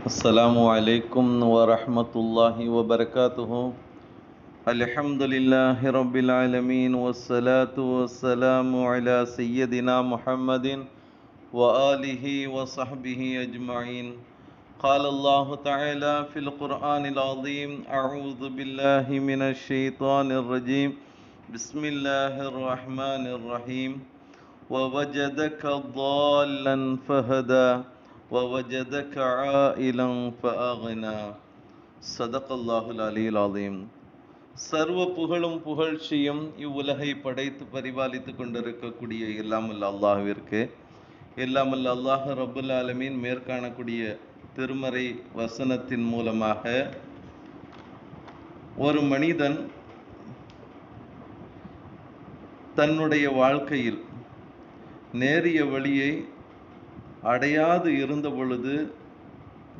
السلام عليكم ورحمة الله وبركاته. الحمد لله رب العالمين والصلاة والسلام على سيدنا محمد وآله وصحبه أجمعين. قال الله تعالى في القرآن العظيم: أعوذ بالله من الشيطان الرجيم. بسم الله الرحمن الرحيم. ووجدك ضالا فهدى ووجدك عائلا فأغنى. صدق الله العلي العظيم. சர்வ புகழும் புகழ்ச்சியும் இவ்வுலகை படைத்து பரிபாலித்து கொண்டிருக்கக்கூடிய எல்லாமல்ல அல்லாஹ்விற்கு, எல்லாமல்ல அல்லாஹ் ரப்புல் ஆலமீன் மேற்காணக்கூடிய திருமறை வசனத்தின் மூலமாக ஒரு மனிதன் தன்னுடைய வாழ்க்கையில் நேரிய வழியை அடையாது இருந்த பொழுது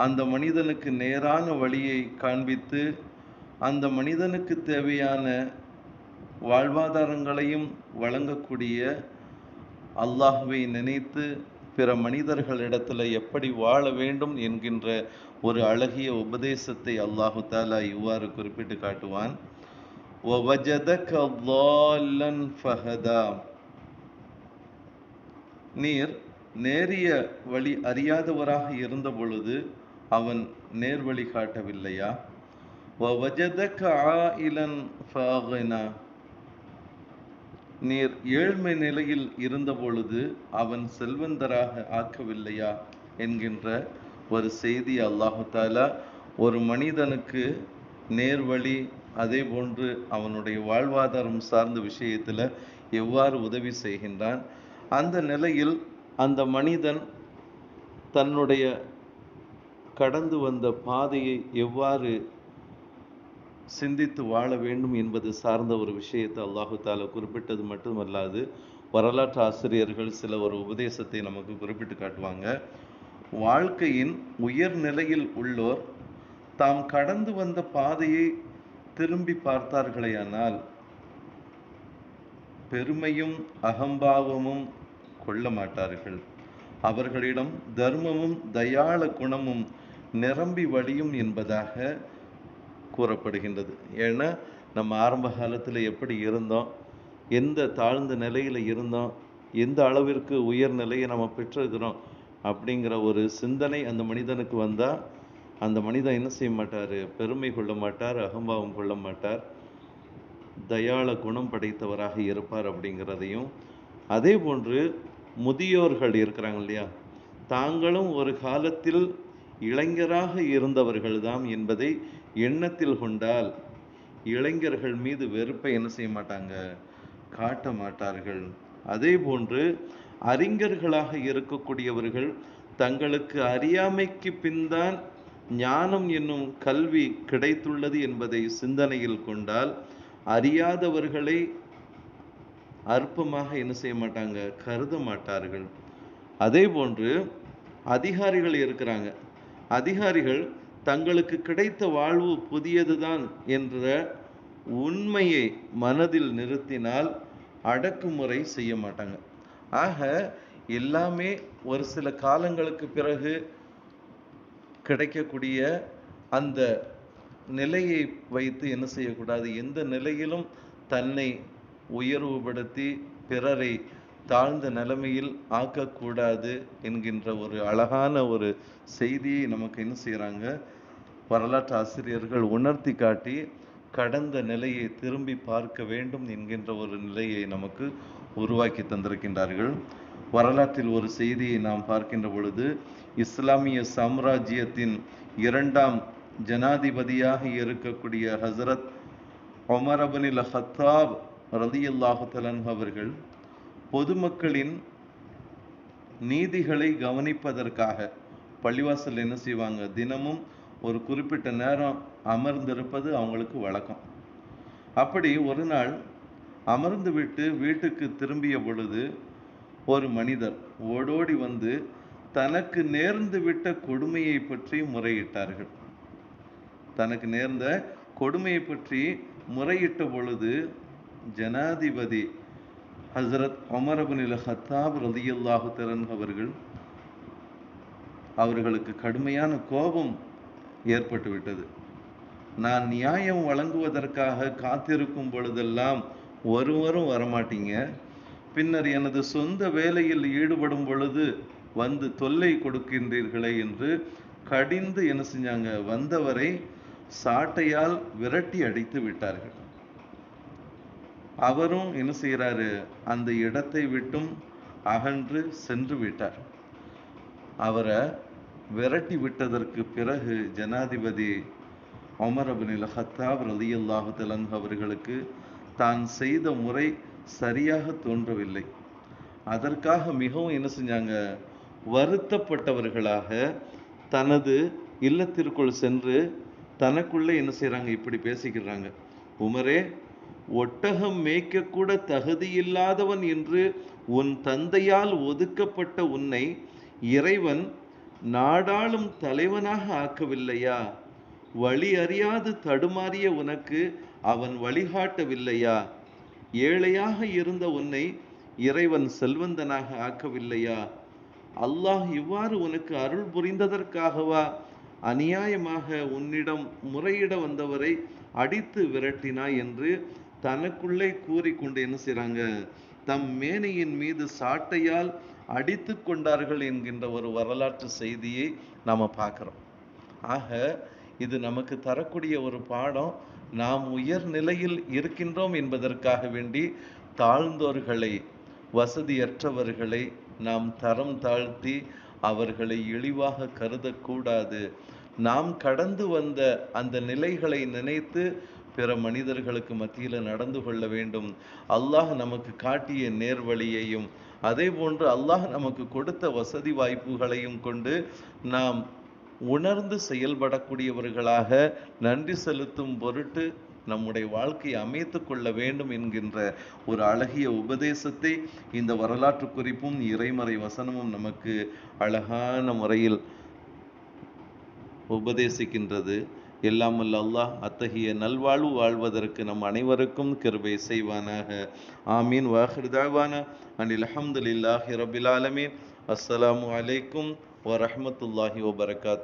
அந்த மனிதனுக்கு நேரான வழியை காண்பித்து அந்த மனிதனுக்கு தேவையான வாழ்வாதாரங்களையும் வழங்கக்கூடிய அல்லாஹ்வை நினைத்து பிற மனிதர்களிடத்தில் எப்படி வாழ வேண்டும் என்கின்ற ஒரு அழகிய உபதேசத்தை அல்லாஹு தாலா இவ்வாறு குறிப்பிட்டு காட்டுவான். وَوَجَدَكَ ضَالًّا فَهَدَى. நீர் நேரிய வழி அறியாதவராக இருந்த பொழுது அவன் நேர்வழி காட்டவில்லையா? وَوَجَدَكَ عَائِلًا فَأَغْنَى. நீர் ஏழ்மை நிலையில் இருந்த பொழுது அவன் செல்வந்தராக ஆக்கவில்லையா என்கின்ற ஒரு செய்தி அல்லாஹு தாலா ஒரு மனிதனுக்கு நேர்வழி, அதே போன்று அவனுடைய வாழ்வாதாரம் சார்ந்த விஷயத்தில் எவ்வாறு உதவி செய்கின்றான். அந்த நிலையில் அந்த மனிதன் தன்னுடைய கடந்து வந்த பாதையை எவ்வாறு சிந்தித்து வாழ வேண்டும் என்பது சார்ந்த ஒரு விஷயத்தை அல்லாஹு தாலா குறிப்பிட்டது மட்டுமல்லாது, வரலாற்று ஆசிரியர்கள் சில ஒரு உபதேசத்தை நமக்கு குறிப்பிட்டு காட்டுவாங்க. வாழ்க்கையின் உயர் நிலையில் உள்ளோர் தாம் கடந்து வந்த பாதையை திரும்பி பார்த்தார்களேயானால் பெருமையும் அகம்பாவமும் கொள்ள மாட்டார்கள். அவர்களிடம் தர்மமும் தயாள குணமும் நிரம்பி வழியும் என்பதாக கூறப்படுகின்றது. ஏன்னா நம்ம ஆரம்ப காலத்தில் எப்படி இருந்தோம், எந்த தாழ்ந்த நிலையில் இருந்தோம், எந்த அளவிற்கு உயர் நிலையை நம்ம பெற்றிருக்கிறோம் அப்படிங்கிற ஒரு சிந்தனை அந்த மனிதனுக்கு வந்தால் அந்த மனிதன் என்ன செய்ய மாட்டார், பெருமை கொள்ள மாட்டார், அகம்பாவம் கொள்ள மாட்டார், தயாள குணம் படைத்தவராக இருப்பார் அப்படிங்கிறதையும், அதே போன்று முதியோர்கள் இருக்கிறாங்க இல்லையா, தாங்களும் ஒரு காலத்தில் இளைஞராக இருந்தவர்கள் தான் என்பதை எண்ணத்தில் கொண்டால் இளைஞர்கள் மீது வெறுப்பை என்ன செய்ய மாட்டாங்க, காட்ட மாட்டார்கள். அதே போன்று அறிஞர்களாக இருக்கக்கூடியவர்கள் தங்களுக்கு அறியாமைக்கு பின்தான் ஞானம் என்னும் கல்வி கிடைத்துள்ளது என்பதை சிந்தனையில் கொண்டால் அறியாதவர்களை அற்பமாக என்ன செய்ய மாட்டாங்க, கருத மாட்டார்கள். அதே போன்று அதிகாரிகள் இருக்கிறாங்க, அதிகாரிகள் தங்களுக்கு கிடைத்த வாழ்வு புதியதுதான் என்ற உண்மையை மனதில் நிறுத்தினால் அடக்குமுறை செய்ய மாட்டாங்க. ஆக எல்லாமே ஒரு சில காலங்களுக்கு பிறகு கிடைக்கக்கூடிய அந்த நிலையை வைத்து என்ன செய்யக்கூடாது, எந்த நிலையிலும் தன்னை உயர்வுபடுத்தி பிறரை தாழ்ந்த நிலைமையில் ஆக்கக்கூடாது என்கின்ற ஒரு அழகான ஒரு செய்தியை நமக்கு என்ன செய்கிறாங்க, வரலாற்று ஆசிரியர்கள் உணர்த்தி காட்டி கடந்த நிலையை திரும்பி பார்க்க வேண்டும் என்கின்ற ஒரு நிலையை நமக்கு உருவாக்கி தந்திருக்கின்றார்கள். வரலாற்றில் ஒரு செய்தியை நாம் பார்க்கின்ற பொழுது, இஸ்லாமிய சாம்ராஜ்யத்தின் 2ஆம் ஜனாதிபதியாக இருக்கக்கூடிய ஹசரத் உமர் இப்னுல் கத்தாப் ரலியல்லாஹு தஆலா அவர்கள் பொதுமக்களின் நீதிகளை கவனிப்பதற்காக பள்ளிவாசல் என்ன செய்வாங்க, தினமும் ஒரு குறிப்பிட்ட நேரம் அமர்ந்திருப்பது அவங்களுக்கு வழக்கம். அப்படி ஒரு நாள் அமர்ந்து விட்டு வீட்டுக்கு திரும்பிய பொழுது ஒரு மனிதர் ஓடோடி வந்து தனக்கு நேர்ந்து விட்ட கொடுமையை பற்றி முறையிட்டார்கள். தனக்கு நேர்ந்த கொடுமையை பற்றி முறையிட்ட பொழுது ஜனாதிபதி ஹசரத் உமர் இப்னுல் கத்தாப் ரலியல்லாஹு தஆலா அவர்கள் அவர்களுக்கு கடுமையான கோபம் ஏற்பட்டு விட்டது. நான் நியாயம் வழங்குவதற்காக காத்திருக்கும் பொழுதெல்லாம் ஒருவரும் வரமாட்டீங்க, பின்னர் எனது சொந்த வேலையில் ஈடுபடும் பொழுது வந்து தொல்லை கொடுக்கின்றீர்களே என்று கடிந்து என்ன செஞ்சாங்க, வந்தவரை சாட்டையால் விரட்டி அடித்து விட்டார்கள். அவரும் என்ன செய்யறாரு, அந்த இடத்தை விட்டும் அகன்று சென்று விட்டார். அவரை விரட்டி விட்டதற்கு பிறகு ஜனாதிபதி உமர் இப்னுல் கத்தாப் ரலியல்லாஹு தஆலா அவர்களுக்கு தான் செய்த முறை சரியாக தோன்றவில்லை. அதற்காக மிகவும் என்ன செஞ்சாங்க, வருத்தப்பட்டவர்களாக தனது இல்லத்திற்குள் சென்று தனக்குள்ளே என்ன செய்யறாங்க, இப்படி பேசிக்கிறாங்க. உமரே, ஒட்டகம் மேய்க்க கூட தகுதியில்லாதவன் என்று உன் தந்தையால் ஒதுக்கப்பட்ட உன்னை இறைவன் நாடாளும் தலைவனாக ஆக்கவில்லையா? வழி அறியாது தடுமாறிய உனக்கு அவன் வழிகாட்டவில்லையா? ஏழையாக இருந்த உன்னை இறைவன் செல்வந்தனாக ஆக்கவில்லையா? அல்லாஹ் இவ்வாறு உனக்கு அருள் புரிந்ததற்காகவா அநியாயமாக உன்னிடம் முறையிட வந்தவரை அடித்து விரட்டினாய் என்று தனக்குள்ளே கூறிக்கொண்டு என்ன செய்றாங்க, தம் மேனையின் மீது சாட்டையால் அடித்து கொண்டார்கள் என்கின்ற ஒரு வரலாற்று செய்தியை நாம பார்க்கிறோம். ஆக இது நமக்கு தரக்கூடிய ஒரு பாடம். நாம் உயர் நிலையில் இருக்கின்றோம் என்பதற்காக வேண்டி தாழ்ந்தோர்களை, வசதியற்றவர்களை நாம் தரம் தாழ்த்தி அவர்களை இழிவாக கருதக்கூடாது. நாம் கடந்து வந்த அந்த நிலைகளை நினைத்து பிற மனிதர்களுக்கு மத்தியில நடந்து கொள்ள வேண்டும். அல்லாஹ் நமக்கு காட்டிய நேர்வழியையும் அதே போன்று அல்லாஹ் நமக்கு கொடுத்த வசதி வாய்ப்புகளையும் கொண்டு நாம் உணர்ந்து செயல்படக்கூடியவர்களாக நன்றி செலுத்தும் பொருட்டு நம்முடைய வாழ்க்கையை அமைத்து கொள்ள வேண்டும் என்கின்ற ஒரு அழகிய உபதேசத்தை இந்த வரலாற்று குறிப்பும் இறைமறை வசனமும் நமக்கு அழகான முறையில் உபதேசிக்கின்றது. எல்லாம் வல்ல அல்லாஹ் அத்தகைய நல்வாழ்வு வாழ்வதற்கு நம் அனைவருக்கும் கிருபை செய்வானாக. ஆமீன். வாஹிர் தாவானா அனில் அல்ஹம்துலில்லாஹி ரப்பில் ஆலமீன். அஸ்ஸலாமு அலைக்கும் வரஹ்மத்துல்லாஹி வபரகாத்துஹு.